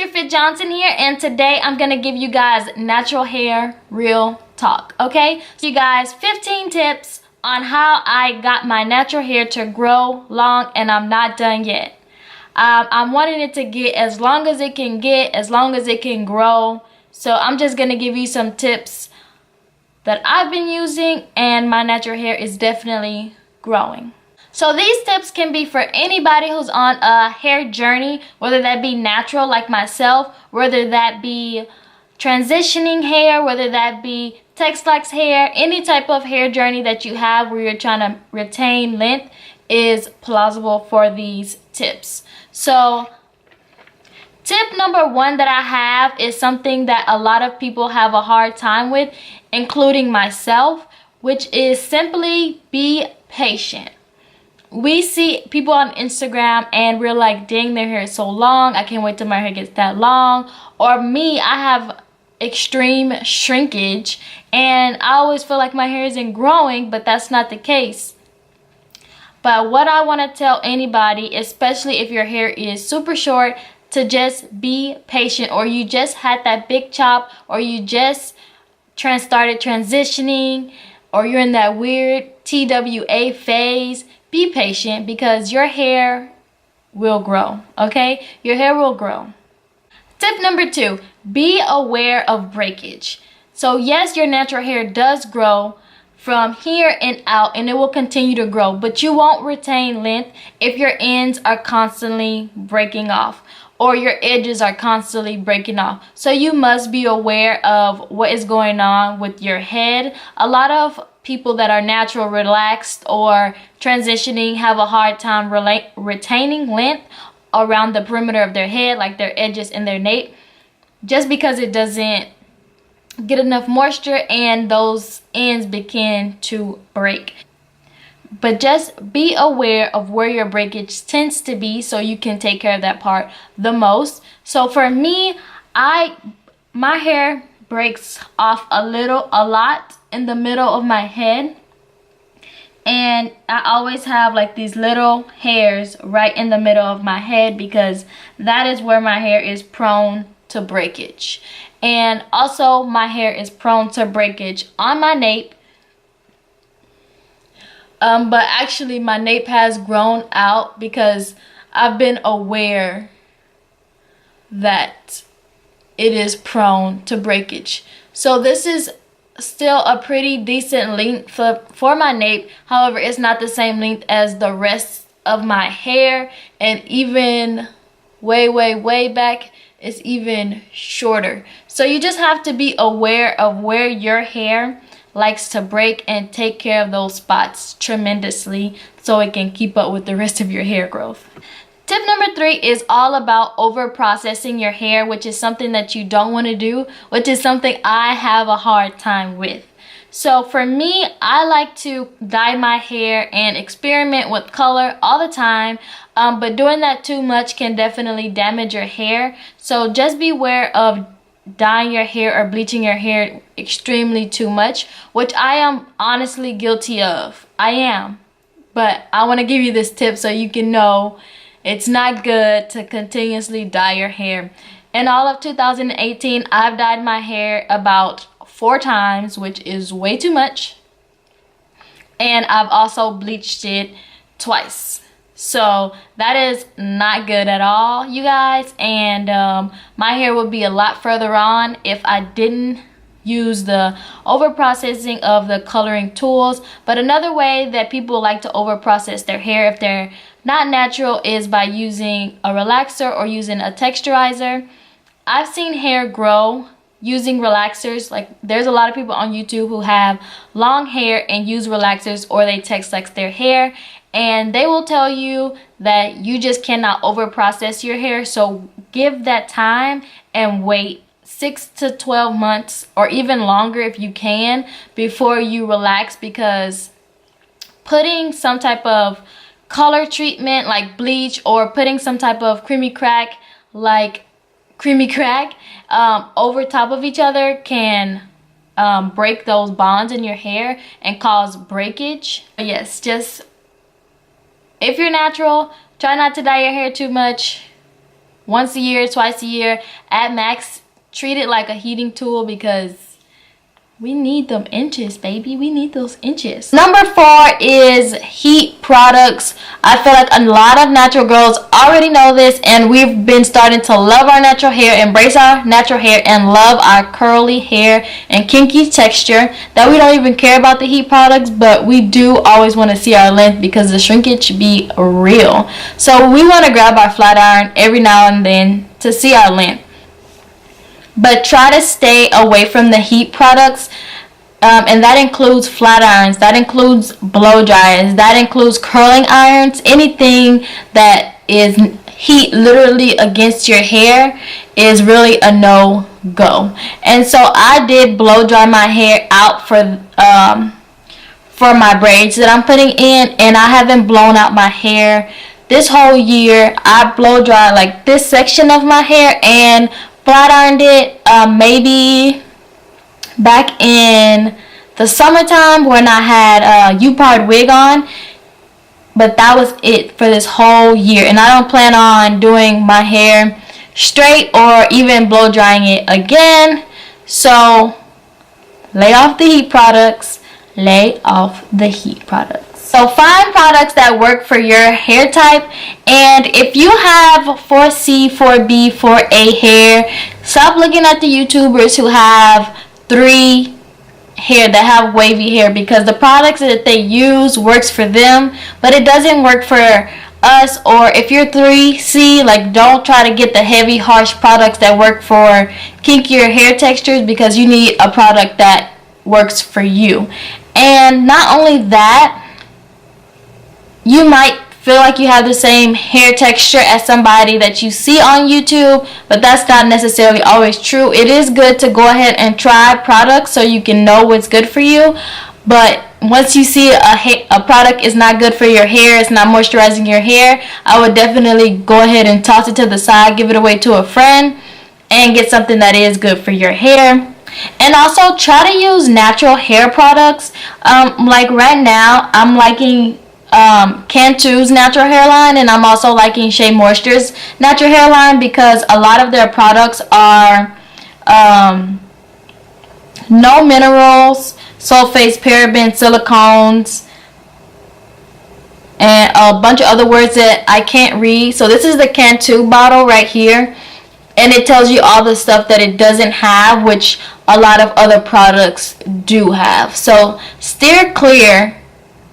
Fit Johnson here, and today I'm gonna give you guys natural hair real talk. Okay, so you guys, 15 tips on how I got my natural hair to grow long, and I'm not done yet. I'm wanting it to get as long as it can get, as long as it can grow. So I'm just gonna give you some tips that I've been using, and my natural hair is definitely growing. So these tips can be for anybody who's on a hair journey, whether that be natural like myself, whether that be transitioning hair, whether that be TEXLAX hair, any type of hair journey that you have where you're trying to retain length is plausible for these tips. So tip number one that I have is something that a lot of people have a hard time with, including myself, which is simply be patient. We see people on Instagram and we're like, dang, their hair is so long, I can't wait till my hair gets that long. Or me, I have extreme shrinkage and I always feel like my hair isn't growing, but that's not the case. But what I want to tell anybody, especially if your hair is super short, to just be patient, or you just had that big chop, or you just started transitioning, or you're in that weird TWA phase. Be patient, because your hair will grow, okay? Your hair will grow. Tip number two, be aware of breakage. So yes, your natural hair does grow from here and out, and it will continue to grow, but you won't retain length if your ends are constantly breaking off, or your edges are constantly breaking off. So you must be aware of what is going on with your head. A lot of people that are natural, relaxed, or transitioning have a hard time retaining length around the perimeter of their head, like their edges and their nape, just because it doesn't get enough moisture and those ends begin to break. But just be aware of where your breakage tends to be so you can take care of that part the most. So for me, my hair breaks off a lot in the middle of my head, and I always have like these little hairs right in the middle of my head, because that is where my hair is prone to breakage. And also my hair is prone to breakage on my nape, but actually my nape has grown out because I've been aware that it is prone to breakage. So this is still a pretty decent length for my nape. However, it's not the same length as the rest of my hair, and even way back it's even shorter. So you just have to be aware of where your hair likes to break and take care of those spots tremendously so it can keep up with the rest of your hair growth. Tip number three is all about over processing your hair, which is something that you don't want to do, which is something I have a hard time with. So for me, I like to dye my hair and experiment with color all the time, but doing that too much can definitely damage your hair. So just beware of dyeing your hair or bleaching your hair extremely too much, which I am honestly guilty of. I am. But I want to give you this tip so you can know it's not good to continuously dye your hair. In all of 2018, I've dyed my hair about 4 times, which is way too much. And I've also bleached it twice. So that is not good at all, you guys. And my hair would be a lot further on if I didn't use the overprocessing of the coloring tools. But another way that people like to overprocess their hair if they're not natural is by using a relaxer or using a texturizer. I've seen hair grow using relaxers. Like, there's a lot of people on YouTube who have long hair and use relaxers, or they TEXLAX their hair, and they will tell you that you just cannot overprocess your hair. So give that time and wait 6 to 12 months, or even longer if you can, before you relax, because putting some type of color treatment like bleach, or putting some type of creamy crack like over top of each other can break those bonds in your hair and cause breakage. Yes, just if you're natural, try not to dye your hair too much. once a year, twice a year at max. Treat it like a heating tool because we need them inches, baby. We need those inches. Number 4 is heat products. I feel like a lot of natural girls already know this, and we've been starting to love our natural hair, embrace our natural hair, and love our curly hair and kinky texture, that we don't even care about the heat products, but we do always want to see our length because the shrinkage be real. So we want to grab our flat iron every now and then to see our length. But try to stay away from the heat products, and that includes flat irons, that includes blow dryers, that includes curling irons. Anything that is heat literally against your hair is really a no-go. And so I did blow dry my hair out for my braids that I'm putting in, and I haven't blown out my hair this whole year. I blow dried like this section of my hair and flat ironed it maybe back in the summertime when I had a U-part wig on, but that was it for this whole year, and I don't plan on doing my hair straight or even blow drying it again. So lay off the heat products, lay off the heat products. So find products that work for your hair type, and if you have 4C, 4B, 4A hair, stop looking at the YouTubers who have 3 hair, that have wavy hair, because the products that they use works for them, but it doesn't work for us. Or if you're 3C, like, don't try to get the heavy, harsh products that work for kinkier hair textures, because you need a product that works for you. And not only that, you might feel like you have the same hair texture as somebody that you see on YouTube, but that's not necessarily always true. It is good to go ahead and try products so you can know what's good for you, but once you see a product is not good for your hair, it's not moisturizing your hair, I would definitely go ahead and toss it to the side, give it away to a friend, and get something that is good for your hair. And also try to use natural hair products. Like right now, I'm liking Cantu's natural hairline, and I'm also liking Shea Moisture's natural hairline, because a lot of their products are no minerals, sulfates, parabens, silicones, and a bunch of other words that I can't read. So this is the Cantu bottle right here, and it tells you all the stuff that it doesn't have, which a lot of other products do have. So steer clear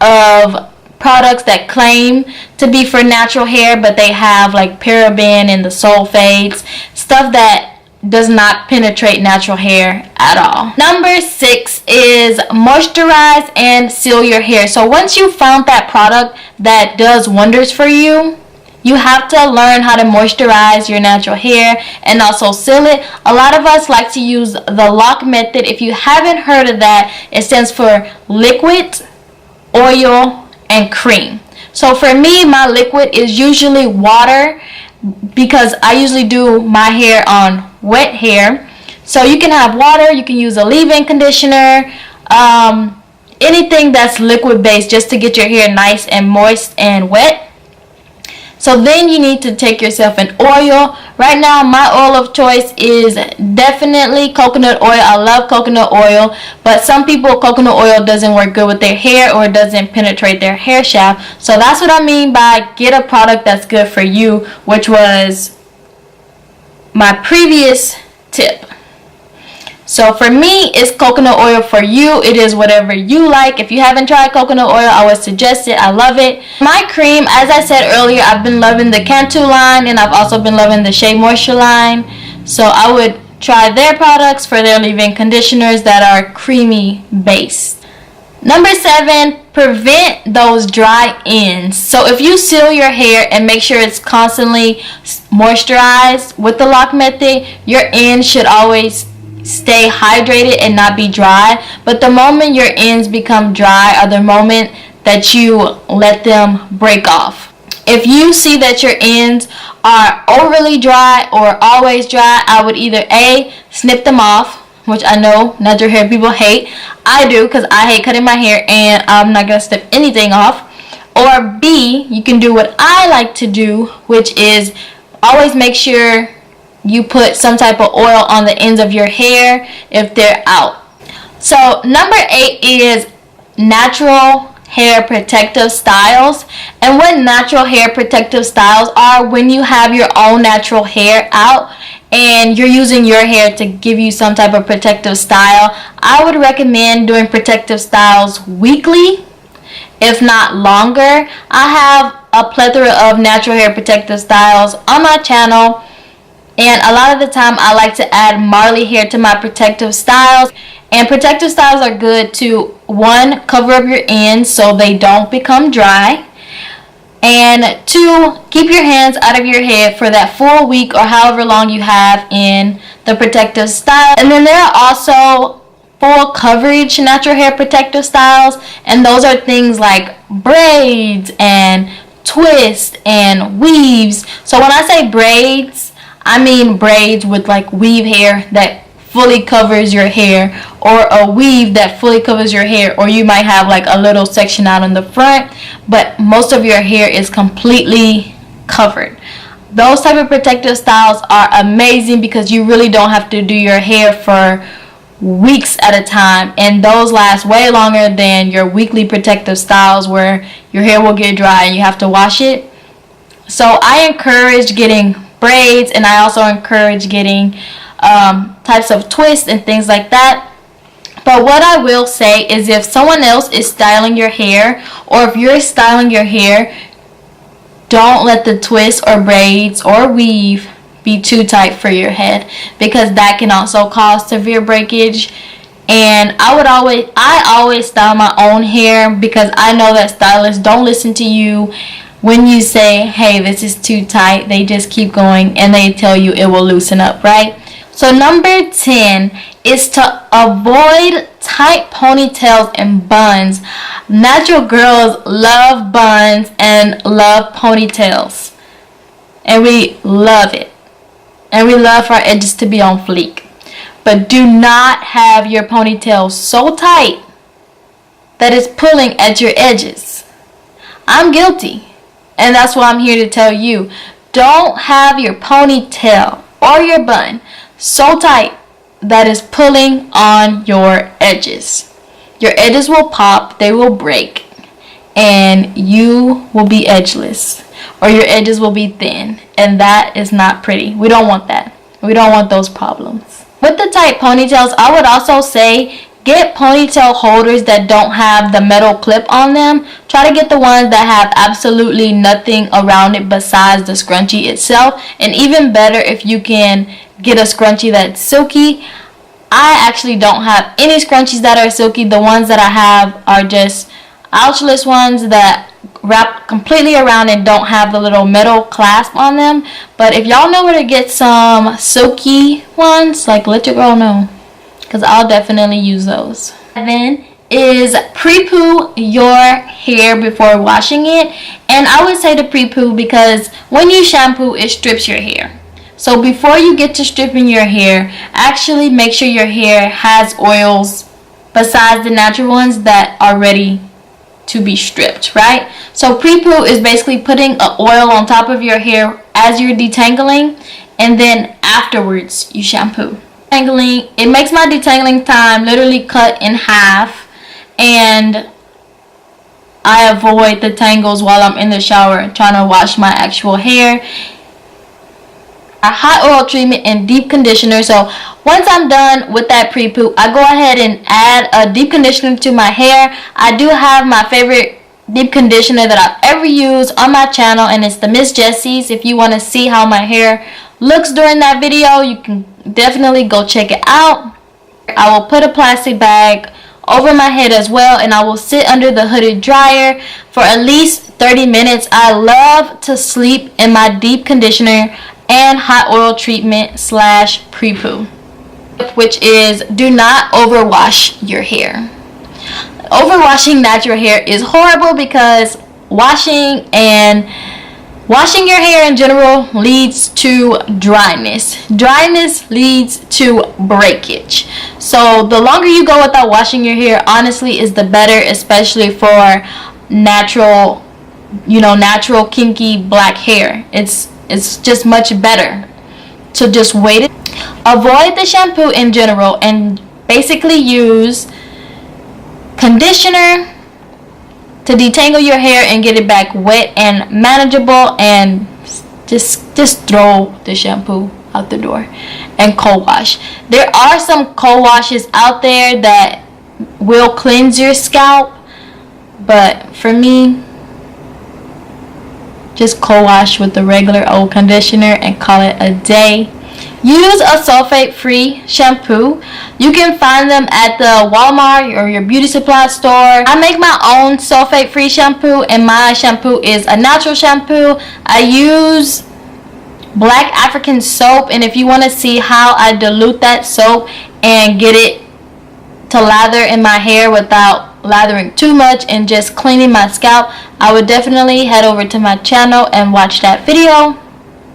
of products that claim to be for natural hair, but they have like paraben and the sulfates, stuff that does not penetrate natural hair at all. Number 6 is moisturize and seal your hair. So once you found that product that does wonders for you, you have to learn how to moisturize your natural hair and also seal it. A lot of us like to use the lock method. If you haven't heard of that, it stands for liquid, oil, and cream. So for me, my liquid is usually water, because I usually do my hair on wet hair. So you can have water, you can use a leave-in conditioner, anything that's liquid based, just to get your hair nice and moist and wet. So then you need to take yourself an oil. Right now, my oil of choice is definitely coconut oil. I love coconut oil, but some people, coconut oil doesn't work good with their hair, or it doesn't penetrate their hair shaft. So that's what I mean by get a product that's good for you, which was my previous tip. So for me, it's coconut oil. For you, it is whatever you like. If you haven't tried coconut oil, I would suggest it. I love it. My cream, as I said earlier, I've been loving the Cantu line, and I've also been loving the Shea Moisture line. So I would try their products for their leave-in conditioners that are creamy based. Number 7, prevent those dry ends. So if you seal your hair and make sure it's constantly moisturized with the lock method, your ends should always stay hydrated and not be dry. But the moment your ends become dry, or the moment that you let them break off, if you see that your ends are overly dry or always dry, I would either A, snip them off, which I know natural hair people hate. I do, because I hate cutting my hair and I'm not going to snip anything off. Or B, you can do what I like to do, which is always make sure you put some type of oil on the ends of your hair if they're out. So number 8 is natural hair protective styles. And what natural hair protective styles are, when you have your own natural hair out and you're using your hair to give you some type of protective style, I would recommend doing protective styles weekly, if not longer. I have a plethora of natural hair protective styles on my channel, and a lot of the time I like to add Marley hair to my protective styles. And protective styles are good to, 1, cover up your ends so they don't become dry, and 2, keep your hands out of your head for that full week or however long you have in the protective style. And then there are also full coverage natural hair protective styles, and those are things like braids and twists and weaves. So when I say braids, I mean braids with like weave hair that fully covers your hair, or a weave that fully covers your hair, or you might have like a little section out in the front but most of your hair is completely covered. Those type of protective styles are amazing because you really don't have to do your hair for weeks at a time, and those last way longer than your weekly protective styles where your hair will get dry and you have to wash it. So I encourage getting braids, and I also encourage getting types of twists and things like that. But what I will say is, if someone else is styling your hair, or if you're styling your hair, don't let the twist or braids or weave be too tight for your head, because that can also cause severe breakage. And I always style my own hair, because I know that stylists don't listen to you when you say, hey, this is too tight. They just keep going and they tell you it will loosen up, right? So number 10 is to avoid tight ponytails and buns. Natural girls love buns and love ponytails, and we love it, and we love our edges to be on fleek. But do not have your ponytail so tight that it's pulling at your edges. I'm guilty, and that's why I'm here to tell you, don't have your ponytail or your bun so tight that is pulling on your edges. Your edges will pop, they will break, and you will be edgeless, or your edges will be thin, and that is not pretty. We don't want that. We don't want those problems. With the tight ponytails, I would also say get ponytail holders that don't have the metal clip on them. Try to get the ones that have absolutely nothing around it besides the scrunchie itself. And even better if you can get a scrunchie that's silky. I actually don't have any scrunchies that are silky. The ones that I have are just ouchless ones that wrap completely around and don't have the little metal clasp on them. But if y'all know where to get some silky ones, like let your girl know, because I'll definitely use those. And then is Prepoo your hair before washing it. And I would say to Prepoo because when you shampoo, it strips your hair. So before you get to stripping your hair, actually make sure your hair has oils besides the natural ones that are ready to be stripped, right? So Prepoo is basically putting an oil on top of your hair as you're detangling, and then afterwards you shampoo. Detangling, it makes my detangling time literally cut in half, and I avoid the tangles while I'm in the shower trying to wash my actual hair. A hot oil treatment and deep conditioner. So once I'm done with that Prepoo, I go ahead and add a deep conditioner to my hair. I do have my favorite deep conditioner that I've ever used on my channel, and it's the Miss Jessie's. If you want to see how my hair looks during that video, you can definitely go check it out. I will put a plastic bag over my head as well, and I will sit under the hooded dryer for at least 30 minutes. I love to sleep in my deep conditioner and hot oil treatment slash Prepoo, which is do not overwash your hair. Overwashing natural hair is horrible because washing your hair in general leads to dryness. Dryness leads to breakage. So the longer you go without washing your hair, honestly, is the better, especially for natural, natural kinky black hair. It's It's just much better to just wait it. Avoid the shampoo in general and basically use conditioner to detangle your hair and get it back wet and manageable, and just throw the shampoo out the door and cold wash. There are some cold washes out there that will cleanse your scalp, but for me, just cold wash with the regular old conditioner and call it a day. Use a sulfate free shampoo. You can find them at the Walmart or your beauty supply store. I make my own sulfate free shampoo, and my shampoo is a natural shampoo. I use black African soap, and if you want to see how I dilute that soap and get it to lather in my hair without lathering too much and just cleaning my scalp, I would definitely head over to my channel and watch that video.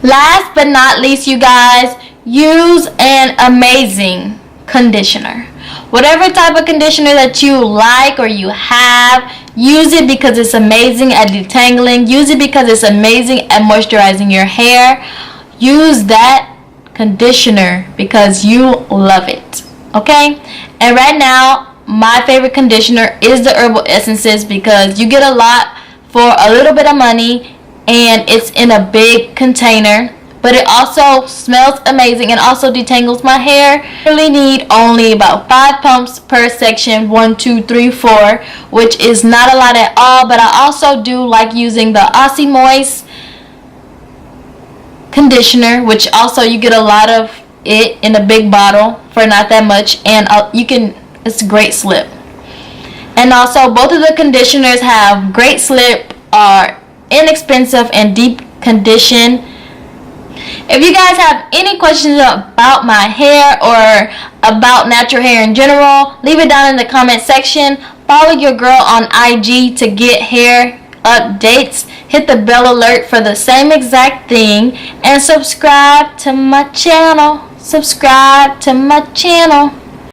Last but not least, you guys, use an amazing conditioner. Whatever type of conditioner that you like or you have, use it because it's amazing at detangling. Use it because it's amazing at moisturizing your hair. Use that conditioner because you love it, okay? And right now, my favorite conditioner is the herbal essences because you get a lot for a little bit of money, and it's in a big container, but it also smells amazing and also detangles my hair. I really need only about 5 pumps per section, 1, 2, 3, 4, which is not a lot at all. But I also do like using the Aussie Moist conditioner, which also you get a lot of it in a big bottle for not that much, and it's a great slip. And also both of the conditioners have great slip, are inexpensive and deep condition. If you guys have any questions about my hair or about natural hair in general, leave it down in the comment section. Follow your girl on IG to get hair updates. Hit the bell alert for the same exact thing, and subscribe to my channel.